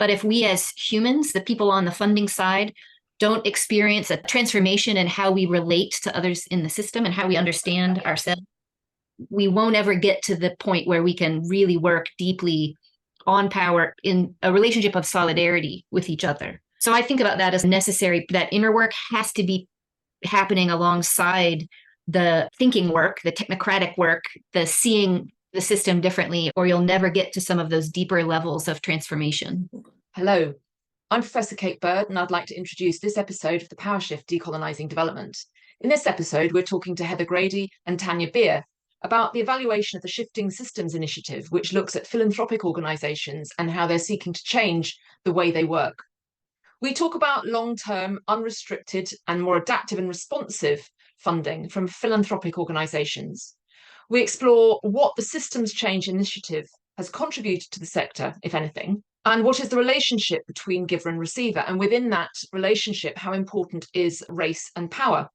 But if we as humans, the people on the funding side, don't experience a transformation in how we relate to others in the system and how we understand ourselves, we won't ever get to the point where we can really work deeply on power in a relationship of solidarity with each other. So I think about that as necessary. That inner work has to be happening alongside the thinking work, the technocratic work, the seeing the system differently, or you'll never get to some of those deeper levels of transformation. Hello, I'm Professor Kate Bird, and I'd like to introduce this episode of the Power Shift Decolonising Development. In this episode, we're talking to Heather Grady and Tanya Beer about the evaluation of the Shifting Systems Initiative, which looks at philanthropic organisations and how they're seeking to change the way they work. We talk about long-term, unrestricted and more adaptive and responsive funding from philanthropic organisations. We explore what the Systems Change Initiative has contributed to the sector, if anything, and what is the relationship between giver and receiver, and within that relationship, how important is race and power.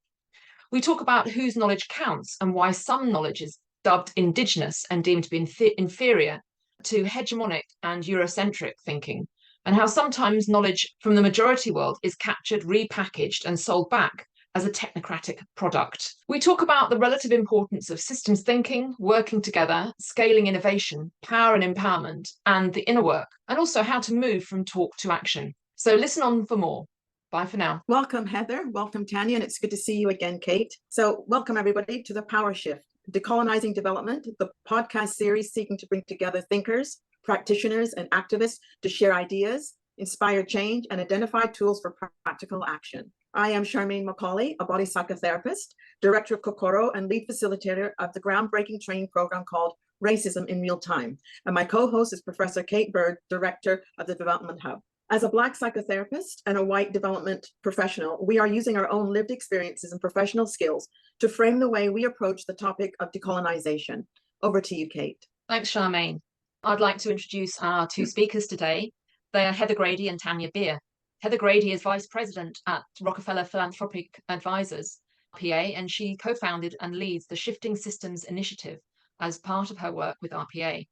We talk about whose knowledge counts and why some knowledge is dubbed indigenous and deemed to be inferior to hegemonic and Eurocentric thinking, and how sometimes knowledge from the majority world is captured, repackaged and sold back as a technocratic product. We talk about the relative importance of systems thinking, working together, scaling innovation, power and empowerment, and the inner work, and also how to move from talk to action. So listen on for more. Bye for now. Welcome, Heather. Welcome, Tanya. And it's good to see you again, Kate. So welcome, everybody, to the Power Shift, Decolonizing Development, the podcast series seeking to bring together thinkers, practitioners, and activists to share ideas, inspire change, and identify tools for practical action. I am Charmaine Macaulay, a body psychotherapist, director of Kokoro, and lead facilitator of the groundbreaking training program called Racism in Real Time. And my co-host is Professor Kate Bird, director of the Development Hub. As a Black psychotherapist and a white development professional, we are using our own lived experiences and professional skills to frame the way we approach the topic of decolonization. Over to you, Kate. Thanks, Charmaine. I'd like to introduce our two speakers today. They are Heather Grady and Tanya Beer. Heather Grady is Vice President at Rockefeller Philanthropic Advisors, RPA, and she co-founded and leads the Shifting Systems Initiative as part of her work with RPA.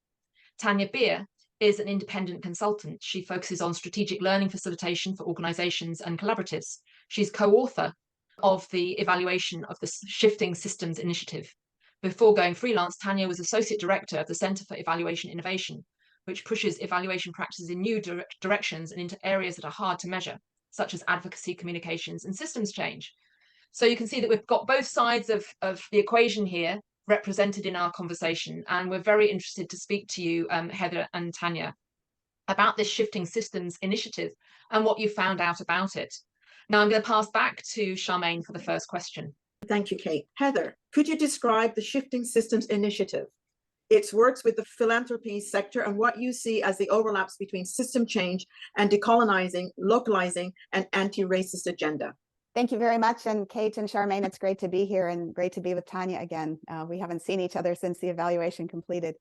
Tanya Beer is an independent consultant. She focuses on strategic learning facilitation for organizations and collaboratives. She's co-author of the evaluation of the Shifting Systems Initiative. Before going freelance, Tanya was Associate Director of the Center for Evaluation Innovation, which pushes evaluation practices in new directions and into areas that are hard to measure, such as advocacy, communications, and systems change. So you can see that we've got both sides of the equation here represented in our conversation, and we're very interested to speak to you, Heather and Tanya, about this Shifting Systems Initiative and what you found out about it. Now I'm going to pass back to Charmaine for the first question. Thank you, Kate. Heather, could you describe the Shifting Systems Initiative, its works with the philanthropy sector, and what you see as the overlaps between system change and decolonizing, localizing, and anti-racist agenda? Thank you very much. And Kate and Charmaine, it's great to be here and great to be with Tanya again. We haven't seen each other since the evaluation completed.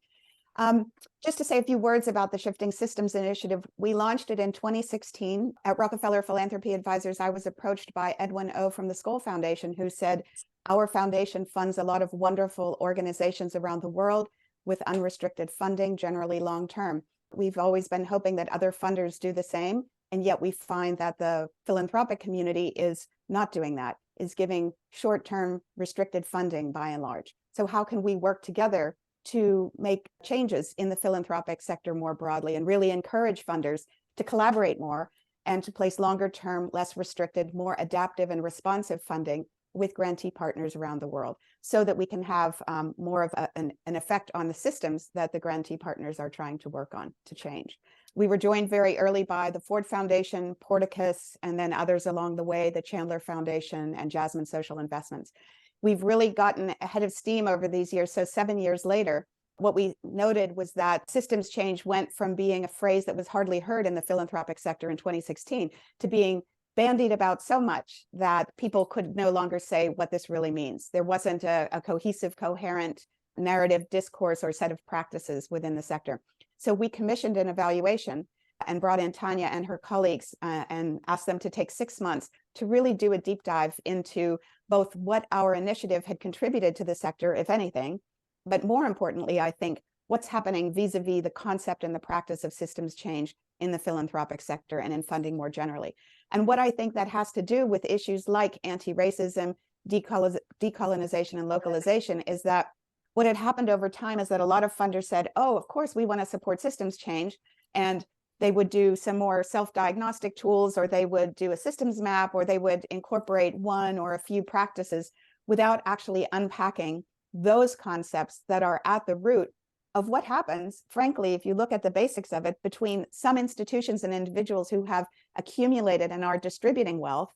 Just to say a few words about the Shifting Systems Initiative, we launched it in 2016 at Rockefeller Philanthropic Advisors. I was approached by Edwin O from the Skoll Foundation, who said, our foundation funds a lot of wonderful organizations around the world with unrestricted funding, generally long-term. We've always been hoping that other funders do the same, and yet we find that the philanthropic community is not doing that, is giving short-term restricted funding by and large. So how can we work together to make changes in the philanthropic sector more broadly and really encourage funders to collaborate more and to place longer-term, less restricted, more adaptive and responsive funding with grantee partners around the world, so that we can have more of an effect on the systems that the grantee partners are trying to work on to change. We were joined very early by the Ford Foundation, Porticus, and then others along the way, the Chandler Foundation and Jasmine Social Investments. We've really gotten ahead of steam over these years. So 7 years later, what we noted was that systems change went from being a phrase that was hardly heard in the philanthropic sector in 2016 to being bandied about so much that people could no longer say what this really means. There wasn't a cohesive, coherent narrative discourse or set of practices within the sector. So we commissioned an evaluation and brought in Tanya and her colleagues and asked them to take 6 months to really do a deep dive into both what our initiative had contributed to the sector, if anything, but more importantly, I think, what's happening vis-a-vis the concept and the practice of systems change in the philanthropic sector and in funding more generally. And what I think that has to do with issues like anti-racism, decolonization, and localization is that what had happened over time is that a lot of funders said, oh, of course, we want to support systems change. And they would do some more self-diagnostic tools, or they would do a systems map, or they would incorporate one or a few practices without actually unpacking those concepts that are at the root of what happens, frankly, if you look at the basics of it, between some institutions and individuals who have accumulated and are distributing wealth,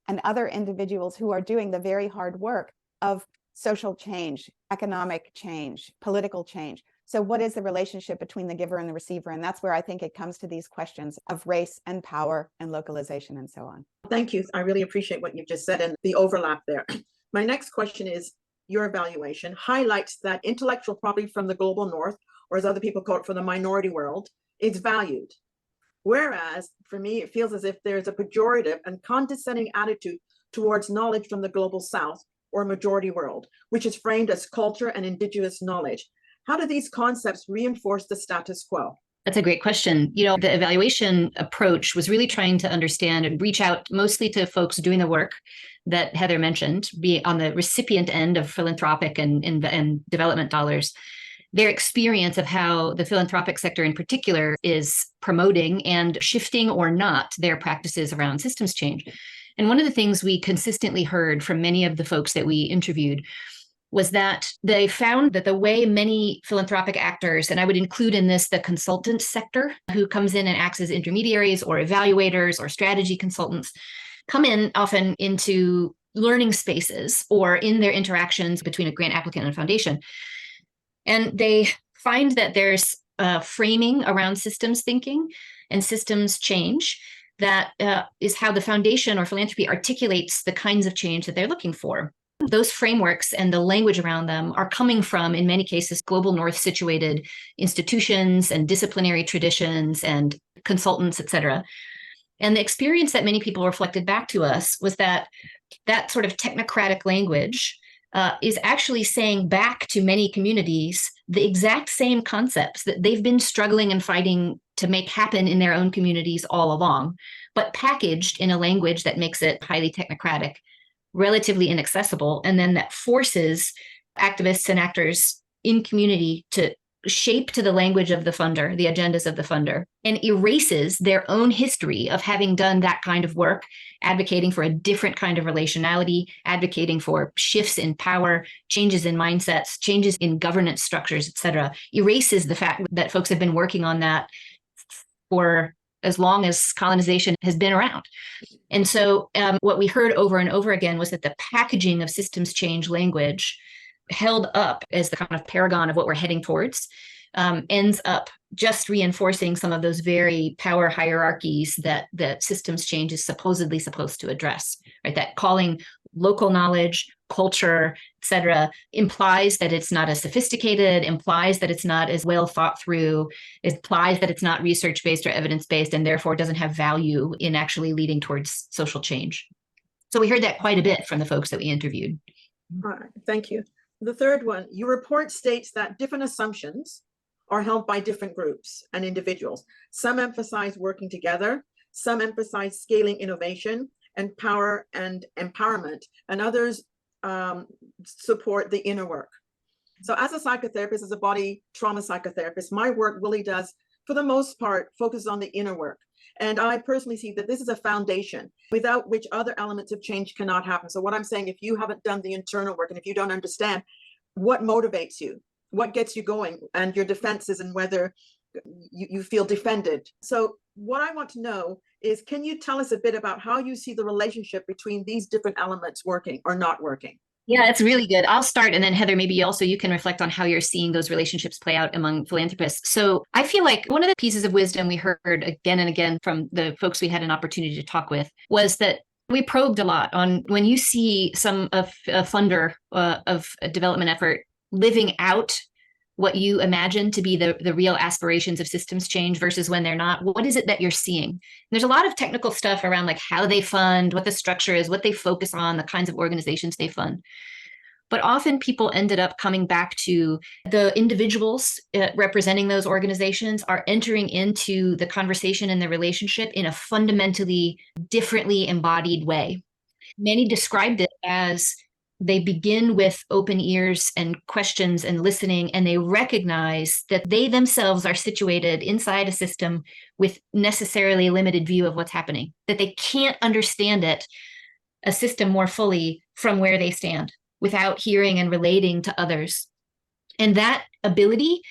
and other individuals who are doing the very hard work of social change, economic change, political change. So what is the relationship between the giver and the receiver? And that's where I think it comes to these questions of race and power and localization and so on. Thank you. I really appreciate what you've just said and the overlap there. My next question is, your evaluation highlights that intellectual property from the global north, or as other people call it, from the minority world, is valued. Whereas for me, it feels as if there's a pejorative and condescending attitude towards knowledge from the global south or majority world, which is framed as culture and indigenous knowledge. How do these concepts reinforce the status quo? That's a great question. The evaluation approach was really trying to understand and reach out mostly to folks doing the work that Heather mentioned, be on the recipient end of philanthropic and development dollars, their experience of how the philanthropic sector in particular is promoting and shifting or not their practices around systems change. And one of the things we consistently heard from many of the folks that we interviewed was that they found that the way many philanthropic actors, and I would include in this the consultant sector, who comes in and acts as intermediaries or evaluators or strategy consultants, come in often into learning spaces or in their interactions between a grant applicant and a foundation. And they find that there's framing around systems thinking and systems change that is how the foundation or philanthropy articulates the kinds of change that they're looking for. Those frameworks and the language around them are coming from, in many cases, global north situated institutions and disciplinary traditions and consultants, et cetera. And the experience that many people reflected back to us was that that sort of technocratic language is actually saying back to many communities the exact same concepts that they've been struggling and fighting to make happen in their own communities all along, but packaged in a language that makes it highly technocratic, relatively inaccessible, and then that forces activists and actors in community to shape to the language of the funder, the agendas of the funder, and erases their own history of having done that kind of work, advocating for a different kind of relationality, advocating for shifts in power, changes in mindsets, changes in governance structures, et cetera, erases the fact that folks have been working on that for as long as colonization has been around. And so what we heard over and over again was that the packaging of systems change language held up as the kind of paragon of what we're heading towards, ends up just reinforcing some of those very power hierarchies that systems change is supposedly supposed to address, right? That calling local knowledge, culture, et cetera, implies that it's not as sophisticated, implies that it's not as well thought through, implies that it's not research-based or evidence-based, and therefore doesn't have value in actually leading towards social change. So we heard that quite a bit from the folks that we interviewed. All right, thank you. The third one, your report states that different assumptions are held by different groups and individuals. Some emphasize working together, some emphasize scaling innovation and power and empowerment, and others support the inner work. So as a psychotherapist, as a body trauma psychotherapist, my work really does, for the most part, focus on the inner work. And I personally see that this is a foundation without which other elements of change cannot happen. So what I'm saying, if you haven't done the internal work and if you don't understand what motivates you, what gets you going, and your defenses, and whether you feel defended. So what I want to know is, can you tell us a bit about how you see the relationship between these different elements working or not working? Yeah, that's really good. I'll start, and then Heather, maybe you can reflect on how you're seeing those relationships play out among philanthropists. So I feel like one of the pieces of wisdom we heard again and again from the folks we had an opportunity to talk with was that we probed a lot on when you see a funder of a development effort living out what you imagine to be the real aspirations of systems change versus when they're not, what is it that you're seeing? And there's a lot of technical stuff around like how they fund, what the structure is, what they focus on, the kinds of organizations they fund. But often people ended up coming back to the individuals representing those organizations are entering into the conversation and the relationship in a fundamentally differently embodied way. Many described it as they begin with open ears and questions and listening, and they recognize that they themselves are situated inside a system with necessarily a limited view of what's happening, that they can't understand it, a system, more fully from where they stand without hearing and relating to others. And that ability,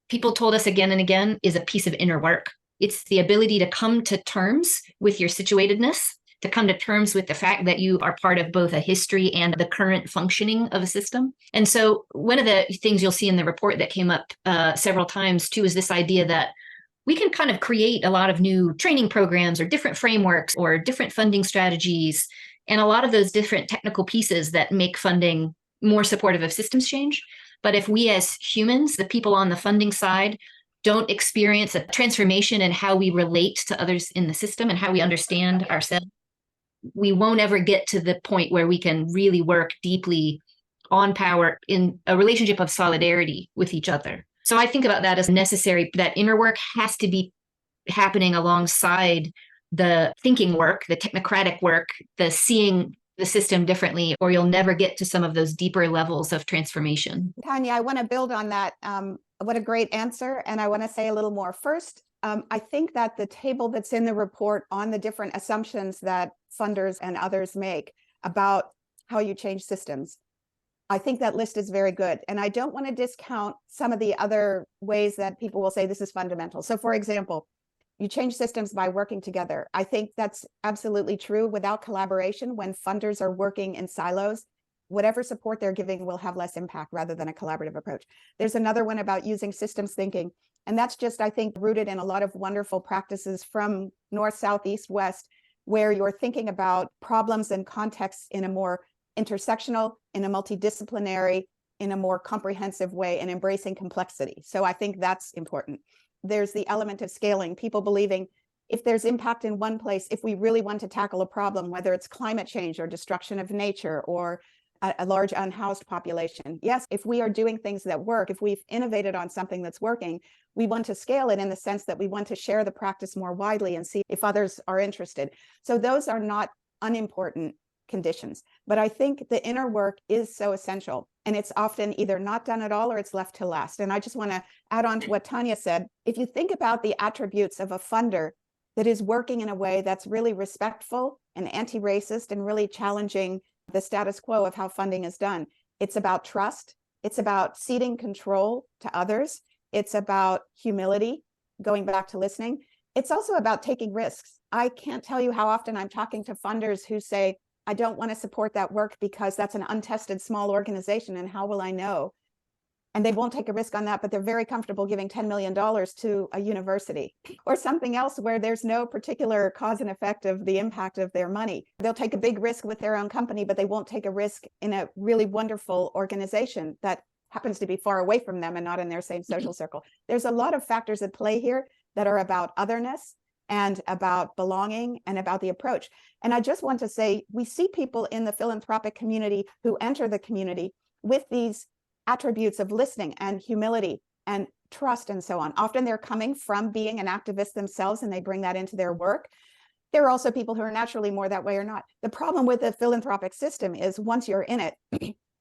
people told us again and again, is a piece of inner work. It's the ability to come to terms with your situatedness, to come to terms with the fact that you are part of both a history and the current functioning of a system. And so one of the things you'll see in the report that came up several times too is this idea that we can kind of create a lot of new training programs or different frameworks or different funding strategies and a lot of those different technical pieces that make funding more supportive of systems change. But if we as humans, the people on the funding side, don't experience a transformation in how we relate to others in the system and how we understand ourselves, we won't ever get to the point where we can really work deeply on power in a relationship of solidarity with each other. So I think about that as necessary. That inner work has to be happening alongside the thinking work, the technocratic work, the seeing the system differently, or you'll never get to some of those deeper levels of transformation. Tanya, I want to build on that. What a great answer. And I want to say a little more. First, I think that the table that's in the report on the different assumptions that funders and others make about how you change systems, I think that list is very good. And I don't want to discount some of the other ways that people will say this is fundamental. So for example, you change systems by working together. I think that's absolutely true. Without collaboration, when funders are working in silos, whatever support they're giving will have less impact rather than a collaborative approach. There's another one about using systems thinking. And that's just, I think, rooted in a lot of wonderful practices from north, south, east, west, where you're thinking about problems and contexts in a more intersectional, in a multidisciplinary, in a more comprehensive way, and embracing complexity. So I think that's important. There's the element of scaling, people believing if there's impact in one place, if we really want to tackle a problem, whether it's climate change or destruction of nature or a large unhoused population. Yes, if we are doing things that work, if we've innovated on something that's working, we want to scale it in the sense that we want to share the practice more widely and see if others are interested. So those are not unimportant conditions. But I think the inner work is so essential, and it's often either not done at all or it's left to last. And I just want to add on to what Tanya said. If you think about the attributes of a funder that is working in a way that's really respectful and anti-racist and really challenging the status quo of how funding is done, it's about trust. It's about ceding control to others. It's about humility, going back to listening. It's also about taking risks. I can't tell you how often I'm talking to funders who say, I don't want to support that work because that's an untested small organization, and how will I know? And they won't take a risk on that, but they're very comfortable giving $10 million to a university or something else where there's no particular cause and effect of the impact of their money. They'll take a big risk with their own company, but they won't take a risk in a really wonderful organization that happens to be far away from them and not in their same social circle. There's a lot of factors at play here that are about otherness and about belonging and about the approach. And I just want to say, we see people in the philanthropic community who enter the community with these attributes of listening and humility and trust and so on. Often they're coming from being an activist themselves and they bring that into their work. There are also people who are naturally more that way or not. The problem with the philanthropic system is once you're in it,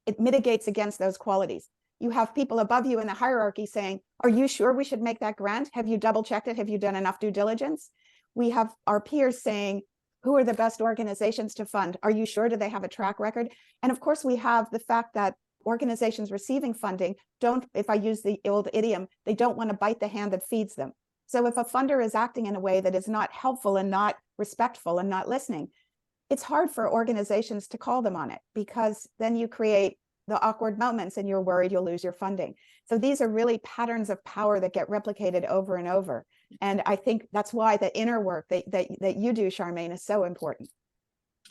it mitigates against those qualities. You have people above you in the hierarchy saying, are you sure we should make that grant? Have you double checked it? Have you done enough due diligence? We have our peers saying, who are the best organizations to fund? Are you sure? Do they have a track record? And of course, we have the fact that organizations receiving funding don't, if I use the old idiom, they don't want to bite the hand that feeds them. So if a funder is acting in a way that is not helpful and not respectful and not listening, it's hard for organizations to call them on it, because then you create the awkward moments and you're worried you'll lose your funding. So these are really patterns of power that get replicated over and over. And I think that's why the inner work that you do, Charmaine, is so important.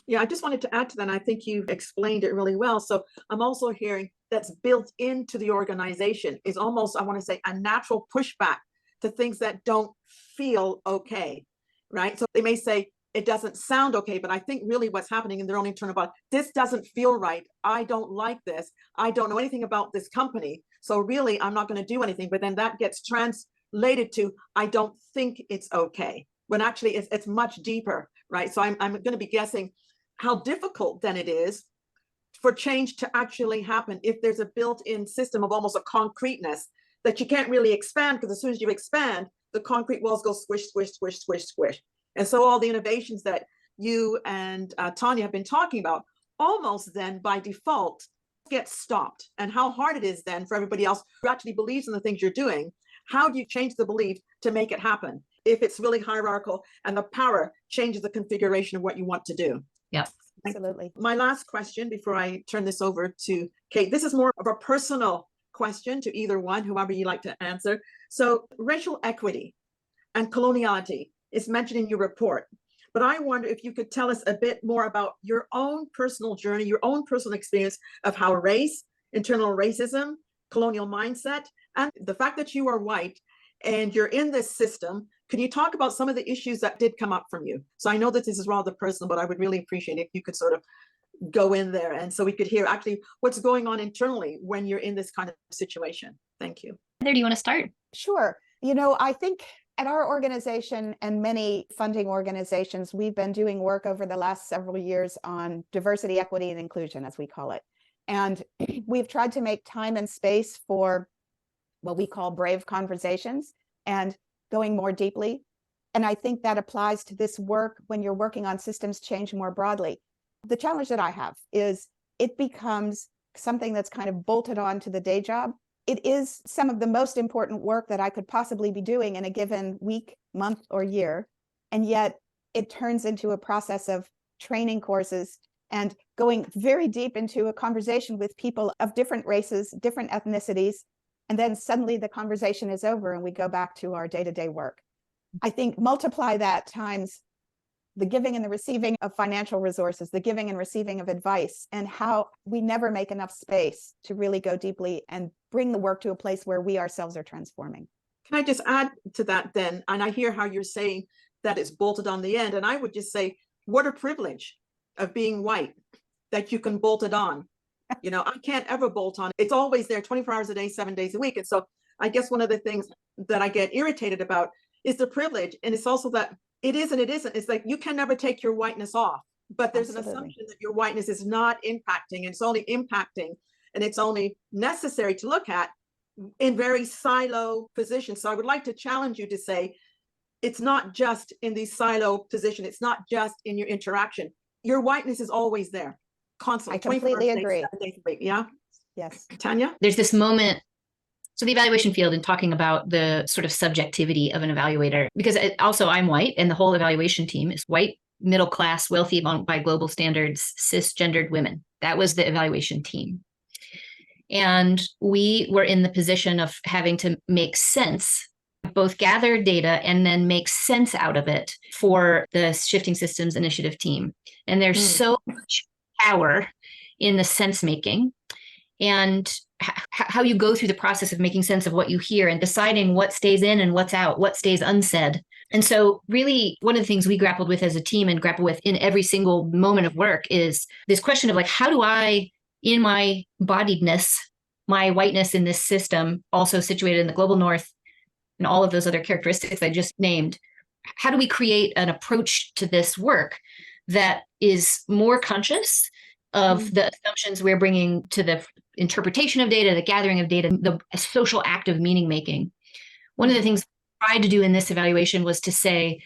Yeah, I just wanted to add to that. And I think you've explained it really well. So I'm also hearing that's built into the organization is almost, I want to say, a natural pushback to things that don't feel okay, right? So they may say, it doesn't sound okay, but I think really what's happening in their own internal body, this doesn't feel right. I don't like this. I don't know anything about this company. So really, I'm not going to do anything. But then that gets translated to, I don't think it's okay, when actually it's much deeper, right? So I'm going to be guessing how difficult then it is for change to actually happen if there's a built-in system of almost a concreteness that you can't really expand, because as soon as you expand, the concrete walls go squish, squish, squish, squish, squish. And so all the innovations that you and Tanya have been talking about almost then by default get stopped. And how hard it is then for everybody else who actually believes in the things you're doing. How do you change the belief to make it happen if it's really hierarchical and the power changes the configuration of what you want to do? Yeah, Absolutely. My last question before I turn this over to Kate, this is more of a personal question to either one, whoever you like to answer. So racial equity and coloniality is mentioned in your report, but I wonder if you could tell us a bit more about your own personal journey, your own personal experience of how race, internal racism, colonial mindset, and the fact that you are white and you're in this system. Can you talk about some of the issues that did come up from you? So I know that this is rather personal, but I would really appreciate if you could sort of go in there and so we could hear actually what's going on internally when you're in this kind of situation. Thank you. Heather, do you want to start? Sure. I think at our organization and many funding organizations, we've been doing work over the last several years on diversity, equity, and inclusion, as we call it. And we've tried to make time and space for what we call brave conversations and going more deeply. And I think that applies to this work when you're working on systems change more broadly. The challenge that I have is it becomes something that's kind of bolted on to the day job. It is some of the most important work that I could possibly be doing in a given week, month, or year. And yet it turns into a process of training courses and going very deep into a conversation with people of different races, different ethnicities. And then suddenly the conversation is over and we go back to our day-to-day work. I think multiply that times the giving and the receiving of financial resources, the giving and receiving of advice, and how we never make enough space to really go deeply and bring the work to a place where we ourselves are transforming. Can I just add to that then? And I hear how you're saying that it's bolted on the end. And I would just say, what a privilege of being white that you can bolt it on. I can't ever bolt on. It's always there 24 hours a day, 7 days a week. And so I guess one of the things that I get irritated about is the privilege. And it's also that it is and it isn't. It's like you can never take your whiteness off, but there's an assumption that your whiteness is not impacting, and it's only impacting, and it's only necessary to look at in very silo positions. So I would like to challenge you to say, it's not just in these silo position. It's not just in your interaction. Your whiteness is always there, constantly. I completely agree. 7 days a week. Yeah. Yes. Tanya? There's this moment. So the evaluation field, and talking about the sort of subjectivity of an evaluator, because also I'm white and the whole evaluation team is white, middle class, wealthy by global standards, cisgendered women. That was the evaluation team. And we were in the position of having to make sense, both gather data and then make sense out of it for the Shifting Systems Initiative team. And there's so much power in the sense making and how you go through the process of making sense of what you hear and deciding what stays in and what's out, what stays unsaid. And so really one of the things we grappled with as a team and grapple with in every single moment of work is this question of like, how do I, in my bodiedness, my whiteness in this system, also situated in the global north and all of those other characteristics I just named, how do we create an approach to this work that is more conscious of the assumptions we're bringing to the interpretation of data, the gathering of data, the social act of meaning making? One of the things I tried to do in this evaluation was to say,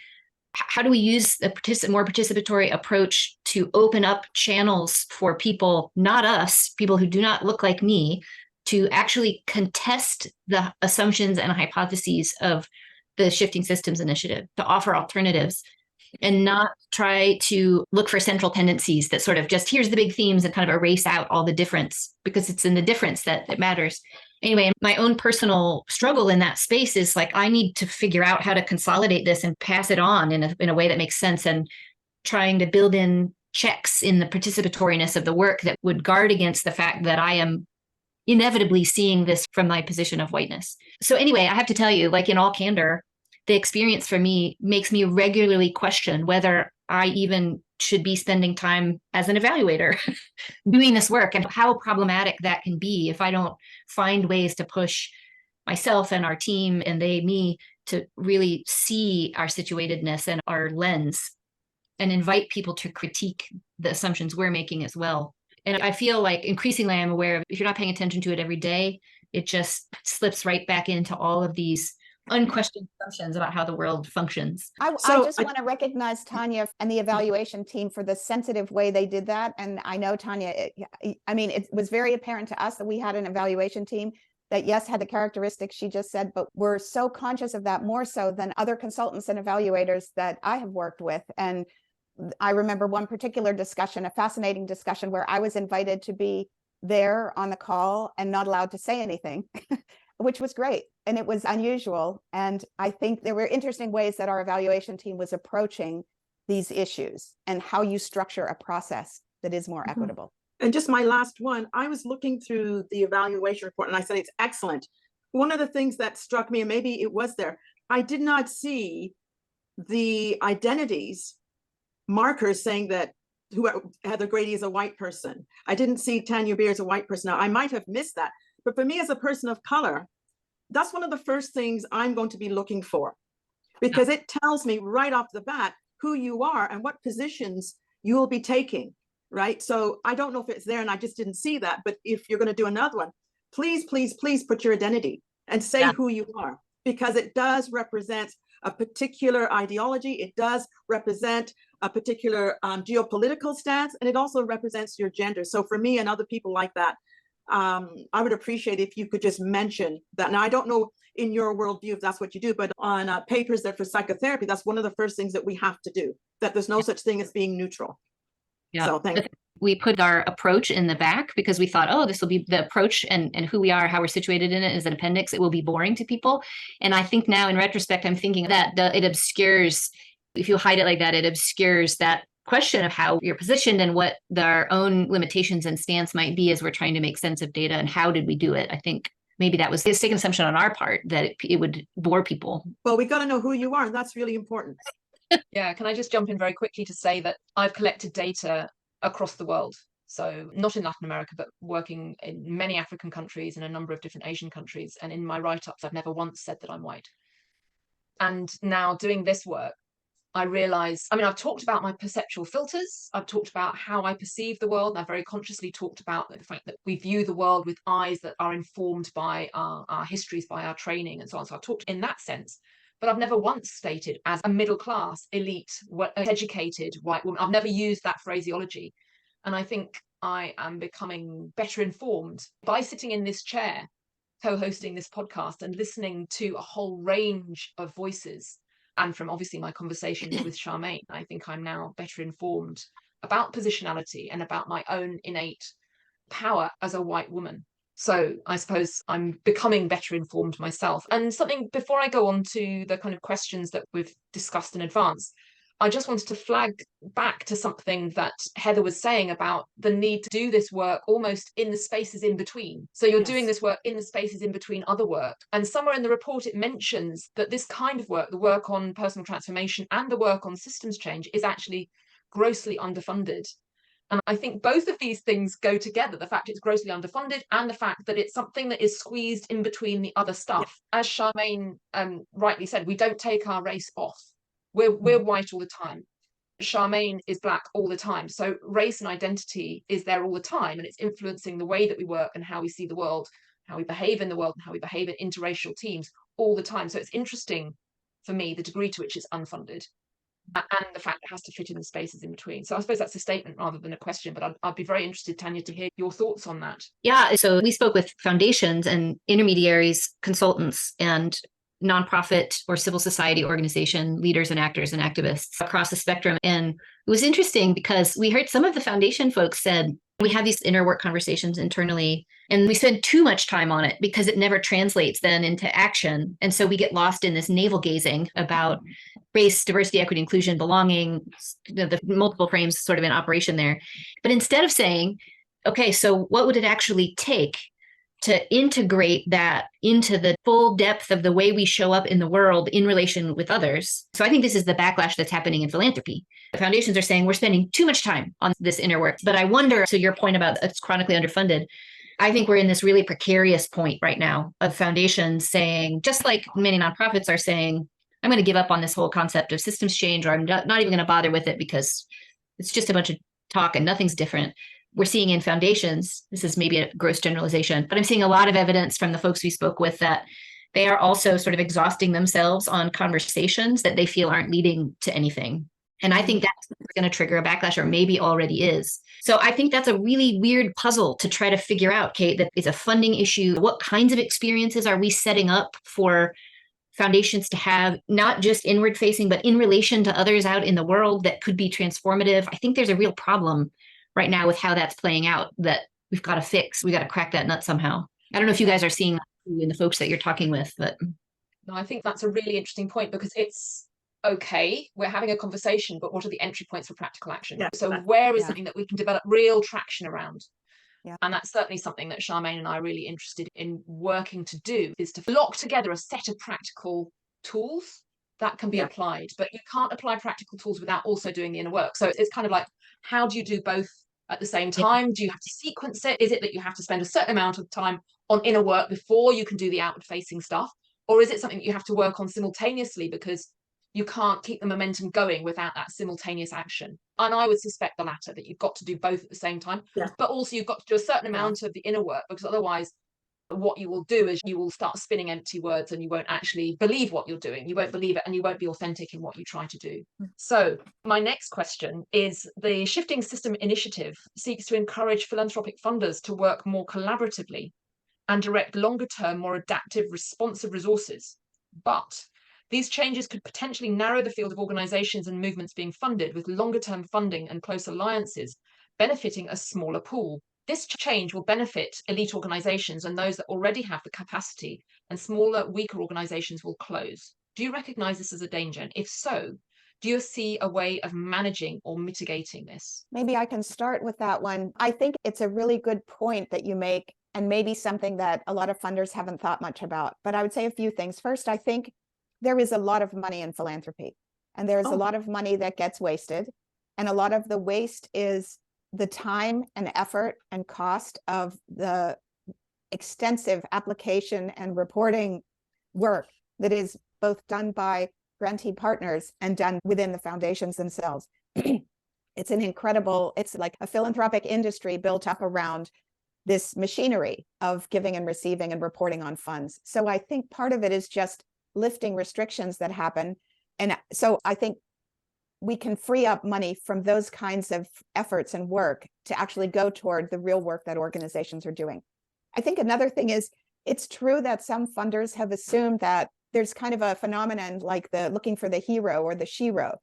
how do we use the more participatory approach to open up channels for people, not us, people who do not look like me, to actually contest the assumptions and hypotheses of the Shifting Systems Initiative, to offer alternatives and not try to look for central tendencies that sort of just here's the big themes and kind of erase out all the difference, because it's in the difference that it matters. Anyway, my own personal struggle in that space is like, I need to figure out how to consolidate this and pass it on in a way that makes sense, and trying to build in checks in the participatoriness of the work that would guard against the fact that I am inevitably seeing this from my position of whiteness. So anyway, I have to tell you, like in all candor, the experience for me makes me regularly question whether I even should be spending time as an evaluator doing this work, and how problematic that can be if I don't find ways to push myself and our team and me to really see our situatedness and our lens and invite people to critique the assumptions we're making as well. And I feel like increasingly I'm aware of, if you're not paying attention to it every day, it just slips right back into all of these unquestioned assumptions about how the world functions. I just want to recognize Tanya and the evaluation team for the sensitive way they did that. And I know, Tanya, it was very apparent to us that we had an evaluation team that, yes, had the characteristics she just said, but we're so conscious of that, more so than other consultants and evaluators that I have worked with. And I remember one particular discussion, a fascinating discussion, where I was invited to be there on the call and not allowed to say anything, which was great. And it was unusual. And I think there were interesting ways that our evaluation team was approaching these issues and how you structure a process that is more equitable. And just my last one, I was looking through the evaluation report and I said, it's excellent. One of the things that struck me, and maybe it was there, I did not see the identities markers saying that Heather Grady is a white person. I didn't see Tanya Beer as a white person. Now, I might have missed that, but for me as a person of color, that's one of the first things I'm going to be looking for, because it tells me right off the bat who you are and what positions you will be taking, right? So I don't know if it's there and I just didn't see that, but if you're going to do another one, please, please, please put your identity and say who you are, because it does represent a particular ideology. It does represent a particular geopolitical stance, and it also represents your gender. So for me and other people like that, I would appreciate if you could just mention that. Now, I don't know in your worldview if that's what you do, but on papers that for psychotherapy, that's one of the first things that we have to do, that there's no such thing as being neutral. Yeah. So thank you. We put our approach in the back because we thought, oh, this will be the approach and who we are, how we're situated in it as an appendix. It will be boring to people. And I think now in retrospect, I'm thinking that it obscures, if you hide it like that, it obscures that question of how you're positioned and what our own limitations and stance might be as we're trying to make sense of data and how did we do it. I think maybe that was a mistaken assumption on our part that it would bore people. Well, we got to know who you are, and that's really important. Yeah, can I just jump in very quickly to say that I've collected data across the world. So not in Latin America, but working in many African countries and a number of different Asian countries. And in my write-ups, I've never once said that I'm white. And now doing this work, I realize, I've talked about my perceptual filters. I've talked about how I perceive the world. And I've very consciously talked about the fact that we view the world with eyes that are informed by our histories, by our training and so on. So I've talked in that sense. But I've never once stated as a middle class, elite, educated white woman. I've never used that phraseology. And I think I am becoming better informed by sitting in this chair, co-hosting this podcast and listening to a whole range of voices. And from obviously my conversations with Charmaine, I think I'm now better informed about positionality and about my own innate power as a white woman. So I suppose I'm becoming better informed myself. And something before I go on to the kind of questions that we've discussed in advance, I just wanted to flag back to something that Heather was saying about the need to do this work almost in the spaces in between. So you're doing this work in the spaces in between other work. And somewhere in the report, it mentions that this kind of work, the work on personal transformation and the work on systems change, is actually grossly underfunded. And I think both of these things go together, the fact it's grossly underfunded and the fact that it's something that is squeezed in between the other stuff. As Charmaine rightly said, we don't take our race off. We're white all the time. Charmaine is Black all the time. So race and identity is there all the time, and it's influencing the way that we work and how we see the world, how we behave in the world, and how we behave in interracial teams all the time. So it's interesting for me, the degree to which it's unfunded. And the fact it has to fit in the spaces in between. So I suppose that's a statement rather than a question, but I'd be very interested, Tanya, to hear your thoughts on that. Yeah, so we spoke with foundations and intermediaries, consultants, and nonprofit or civil society organization leaders and actors and activists across the spectrum. And it was interesting because we heard some of the foundation folks said, we have these inner work conversations internally, and we spend too much time on it because it never translates then into action. And so we get lost in this navel gazing about race, diversity, equity, inclusion, belonging, the multiple frames sort of in operation there. But instead of saying, okay, so what would it actually take to integrate that into the full depth of the way we show up in the world in relation with others. So I think this is the backlash that's happening in philanthropy. The foundations are saying we're spending too much time on this inner work. But I wonder, to your point about it's chronically underfunded, I think we're in this really precarious point right now of foundations saying, just like many nonprofits are saying, I'm going to give up on this whole concept of systems change, or I'm not even going to bother with it because it's just a bunch of talk and nothing's different. We're seeing in foundations, this is maybe a gross generalization, but I'm seeing a lot of evidence from the folks we spoke with that they are also sort of exhausting themselves on conversations that they feel aren't leading to anything. And I think that's going to trigger a backlash, or maybe already is. So I think that's a really weird puzzle to try to figure out, Kate, that it's a funding issue. What kinds of experiences are we setting up for foundations to have, not just inward facing, but in relation to others out in the world that could be transformative? I think there's a real problem right now with how that's playing out that we've got to fix. We got to crack that nut somehow. I don't know if you guys are seeing that in the folks that you're talking with, but. No, I think that's a really interesting point, because it's okay, we're having a conversation, but what are the entry points for practical action? Yeah. So where is Yeah. something that we can develop real traction around? Yeah. And that's certainly something that Charmaine and I are really interested in working to do, is to lock together a set of practical tools that can be Yeah. applied. But you can't apply practical tools without also doing the inner work. So it's kind of like, how do you do both at the same time? Do you have to sequence it? Is it that you have to spend a certain amount of time on inner work before you can do the outward facing stuff? Or is it something that you have to work on simultaneously, because you can't keep the momentum going without that simultaneous action? And I would suspect the latter, that you've got to do both at the same time. Yeah. But also you've got to do a certain amount of the inner work, because otherwise what you will do is you will start spinning empty words and you won't actually believe what you're doing. You won't believe it, and you won't be authentic in what you try to do. So my next question is, the Shifting System Initiative seeks to encourage philanthropic funders to work more collaboratively and direct longer term, more adaptive, responsive resources. But these changes could potentially narrow the field of organizations and movements being funded, with longer term funding and close alliances benefiting a smaller pool. This change will benefit elite organizations and those that already have the capacity, and smaller, weaker organizations will close. Do you recognize this as a danger? And if so, do you see a way of managing or mitigating this? Maybe I can start with that one. I think it's a really good point that you make, and maybe something that a lot of funders haven't thought much about. But I would say a few things. First, I think there is a lot of money in philanthropy, and there's a lot of money that gets wasted. And a lot of the waste is the time and effort and cost of the extensive application and reporting work that is both done by grantee partners and done within the foundations themselves. It's like a philanthropic industry built up around this machinery of giving and receiving and reporting on funds. So I think part of it is just lifting restrictions that happen. And so I think we can free up money from those kinds of efforts and work to actually go toward the real work that organizations are doing. I think another thing is, it's true that some funders have assumed that there's kind of a phenomenon like the looking for the hero or the shero,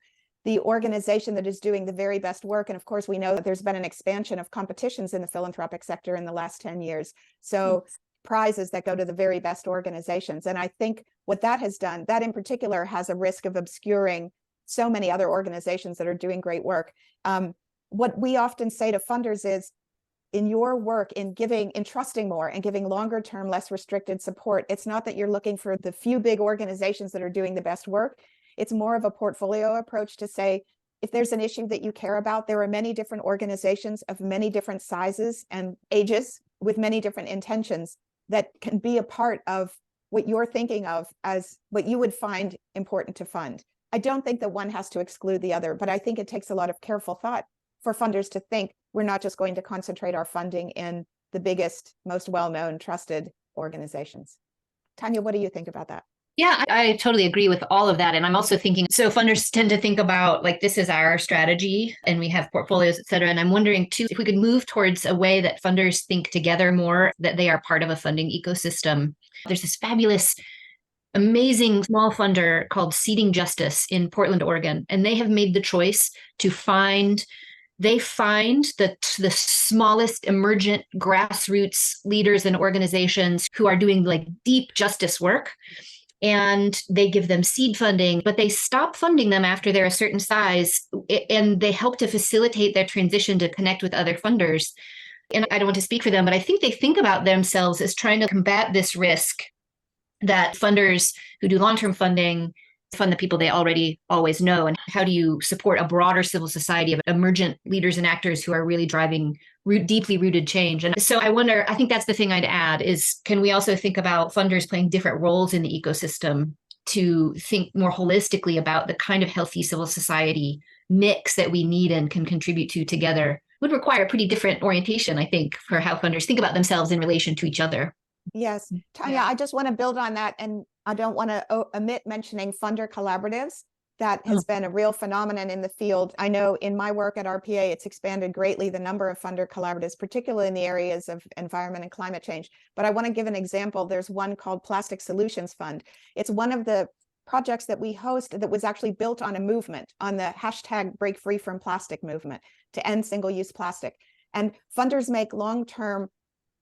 the organization that is doing the very best work. And of course, we know that there's been an expansion of competitions in the philanthropic sector in the last 10 years. So prizes that go to the very best organizations. And I think what that has done, that in particular has a risk of obscuring so many other organizations that are doing great work. What we often say to funders is, in your work, in trusting more and giving longer term, less restricted support, it's not that you're looking for the few big organizations that are doing the best work. It's more of a portfolio approach to say, if there's an issue that you care about, there are many different organizations of many different sizes and ages with many different intentions that can be a part of what you're thinking of as what you would find important to fund. I don't think that one has to exclude the other, but I think it takes a lot of careful thought for funders to think we're not just going to concentrate our funding in the biggest, most well-known, trusted organizations. Tanya, what do you think about that? Yeah, I totally agree with all of that. And I'm also thinking, so funders tend to think about like, this is our strategy and we have portfolios, et cetera. And I'm wondering too, if we could move towards a way that funders think together more, that they are part of a funding ecosystem. There's this fabulous, amazing small funder called Seeding Justice in Portland, Oregon. And they have made the choice to find the smallest emergent grassroots leaders and organizations who are doing like deep justice work. And they give them seed funding, but they stop funding them after they're a certain size. And they help to facilitate their transition to connect with other funders and I don't want to speak for them, but I think they think about themselves as trying to combat this risk that funders who do long-term funding fund the people they already always know. And how do you support a broader civil society of emergent leaders and actors who are really driving deeply rooted change? And so I wonder, I think that's the thing I'd add is, can we also think about funders playing different roles in the ecosystem to think more holistically about the kind of healthy civil society mix that we need and can contribute to together? Would require a pretty different orientation, I think, for how funders think about themselves in relation to each other. Yes, Tanya, I just want to build on that, and I don't want to omit mentioning funder collaboratives. That has been a real phenomenon in the field. I know in my work at RPA, it's expanded greatly the number of funder collaboratives, particularly in the areas of environment and climate change. But I want to give an example. There's one called Plastic Solutions Fund. It's one of the projects that we host that was actually built on a movement, on the hashtag Break Free from Plastic movement to end single-use plastic. And funders make long-term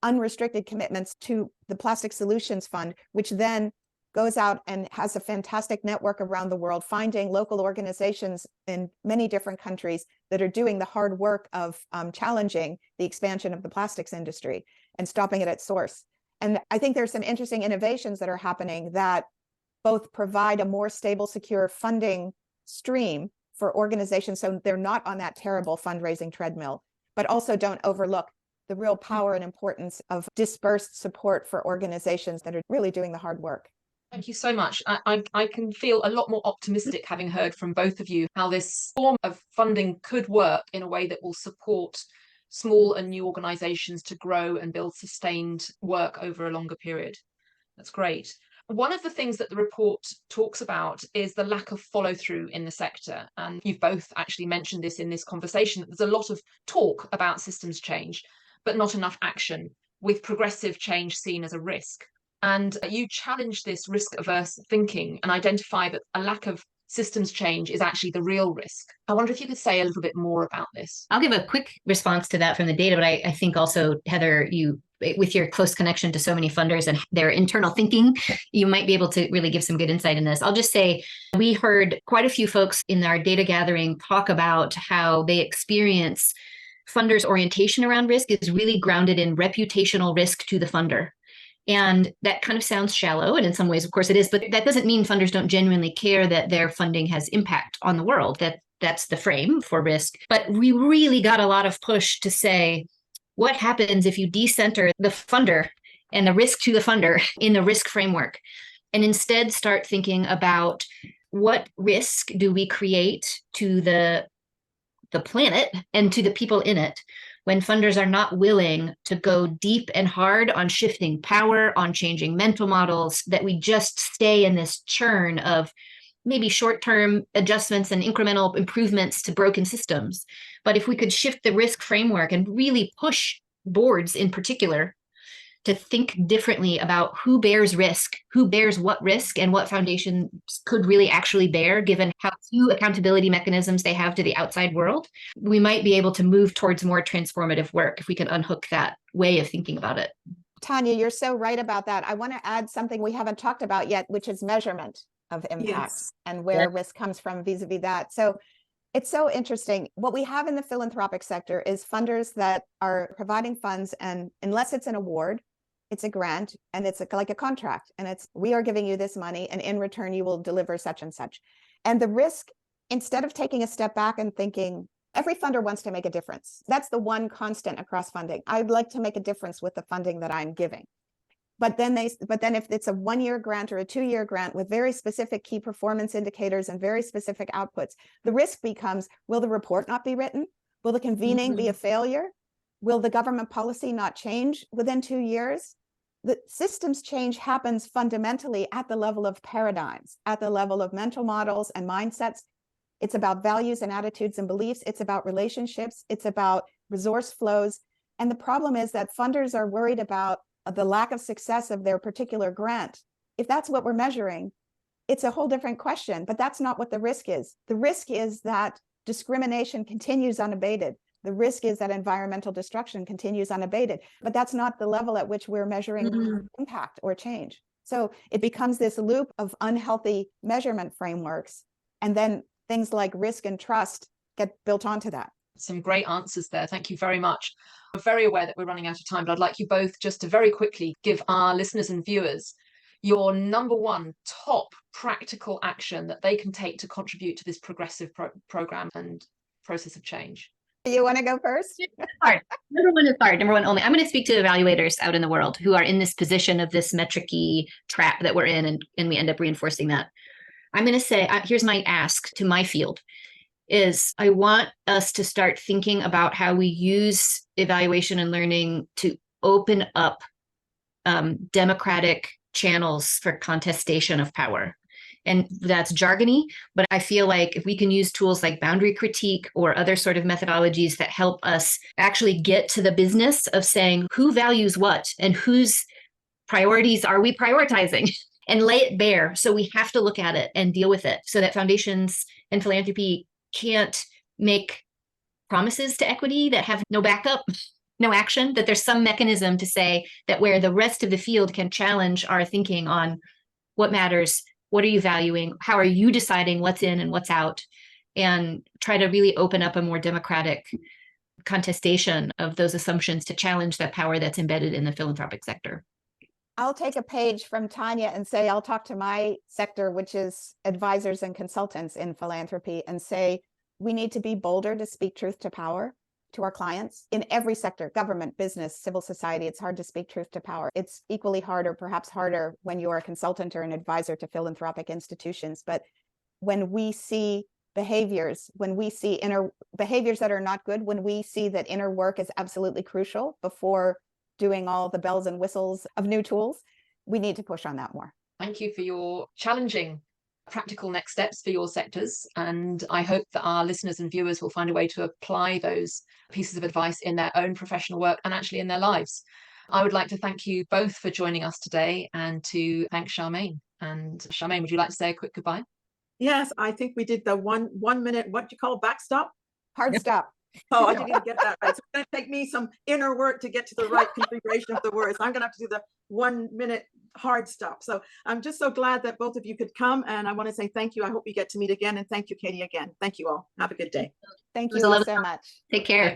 unrestricted commitments to the Plastic Solutions Fund, which then goes out and has a fantastic network around the world, finding local organizations in many different countries that are doing the hard work of challenging the expansion of the plastics industry and stopping it at source. And I think there's some interesting innovations that are happening that both provide a more stable, secure funding stream for organizations so they're not on that terrible fundraising treadmill, but also don't overlook the real power and importance of dispersed support for organizations that are really doing the hard work. Thank you so much. I can feel a lot more optimistic having heard from both of you how this form of funding could work in a way that will support small and new organizations to grow and build sustained work over a longer period. That's great. One of the things that the report talks about is the lack of follow through in the sector. And you've both actually mentioned this in this conversation, that there's a lot of talk about systems change, but not enough action, with progressive change seen as a risk. And you challenge this risk-averse thinking and identify that a lack of systems change is actually the real risk. I wonder if you could say a little bit more about this. I'll give a quick response to that from the data, but I think also, Heather, you, with your close connection to so many funders and their internal thinking, you might be able to really give some good insight in this. I'll just say, we heard quite a few folks in our data gathering talk about how they experience funders' orientation around risk is really grounded in reputational risk to the funder. And that kind of sounds shallow, and in some ways, of course, it is, but that doesn't mean funders don't genuinely care that their funding has impact on the world. That's the frame for risk. But we really got a lot of push to say, what happens if you decenter the funder and the risk to the funder in the risk framework, and instead start thinking about what risk do we create to the planet and to the people in it when funders are not willing to go deep and hard on shifting power, on changing mental models, that we just stay in this churn of maybe short-term adjustments and incremental improvements to broken systems. But if we could shift the risk framework and really push boards in particular to think differently about who bears risk, who bears what risk, and what foundations could really actually bear, given how few accountability mechanisms they have to the outside world, we might be able to move towards more transformative work if we can unhook that way of thinking about it. Tanya, you're so right about that. I want to add something we haven't talked about yet, which is measurement of impact and where risk comes from vis-a-vis that. So it's so interesting. What we have in the philanthropic sector is funders that are providing funds, and unless it's an award, it's a grant, and it's like a contract, and it's, we are giving you this money, and in return, you will deliver such and such. And the risk, instead of taking a step back and thinking, every funder wants to make a difference. That's the one constant across funding. I'd like to make a difference with the funding that I'm giving. But then if it's a 1-year grant or a 2-year grant with very specific key performance indicators and very specific outputs, the risk becomes, will the report not be written? Will the convening be a failure? Will the government policy not change within 2 years? The systems change happens fundamentally at the level of paradigms, at the level of mental models and mindsets. It's about values and attitudes and beliefs. It's about relationships. It's about resource flows. And the problem is that funders are worried about the lack of success of their particular grant. If that's what we're measuring, it's a whole different question, but that's not what the risk is. The risk is that discrimination continues unabated. The risk is that environmental destruction continues unabated, but that's not the level at which we're measuring impact or change. So it becomes this loop of unhealthy measurement frameworks, and then things like risk and trust get built onto that. Some great answers there. Thank you very much. I'm very aware that we're running out of time, but I'd like you both just to very quickly give our listeners and viewers your number one top practical action that they can take to contribute to this progressive program and process of change. You want to go first? Hard. Number one is hard. Number one only. I'm going to speak to evaluators out in the world who are in this position of this metric-y trap that we're in, and we end up reinforcing that. I'm going to say, here's my ask to my field, is I want us to start thinking about how we use evaluation and learning to open up democratic channels for contestation of power. And that's jargony, but I feel like if we can use tools like boundary critique or other sort of methodologies that help us actually get to the business of saying who values what and whose priorities are we prioritizing and lay it bare. So we have to look at it and deal with it so that foundations and philanthropy can't make promises to equity that have no backup, no action, that there's some mechanism to say that where the rest of the field can challenge our thinking on what matters, what are you valuing, how are you deciding what's in and what's out, and try to really open up a more democratic contestation of those assumptions to challenge that power that's embedded in the philanthropic sector. I'll take a page from Tanya and say, I'll talk to my sector, which is advisors and consultants in philanthropy, and say, we need to be bolder to speak truth to power to our clients in every sector, government, business, civil society. It's hard to speak truth to power. It's equally hard, or perhaps harder, when you're a consultant or an advisor to philanthropic institutions. But when we see behaviors, when we see inner behaviors that are not good, when we see that inner work is absolutely crucial before doing all the bells and whistles of new tools, we need to push on that more. Thank you for your challenging practical next steps for your sectors. And I hope that our listeners and viewers will find a way to apply those pieces of advice in their own professional work and actually in their lives. I would like to thank you both for joining us today, and to thank Charmaine. And Charmaine, would you like to say a quick goodbye? Yes, I think we did the one minute, what do you call backstop? Hard stop. Oh, I didn't even get that right. So it's going to take me some inner work to get to the right configuration of the words. I'm going to have to do the 1 minute hard stop. So I'm just so glad that both of you could come. And I want to say thank you. I hope we get to meet again. And thank you, Katie, again. Thank you all. Have a good day. Thank you all so much. Take care.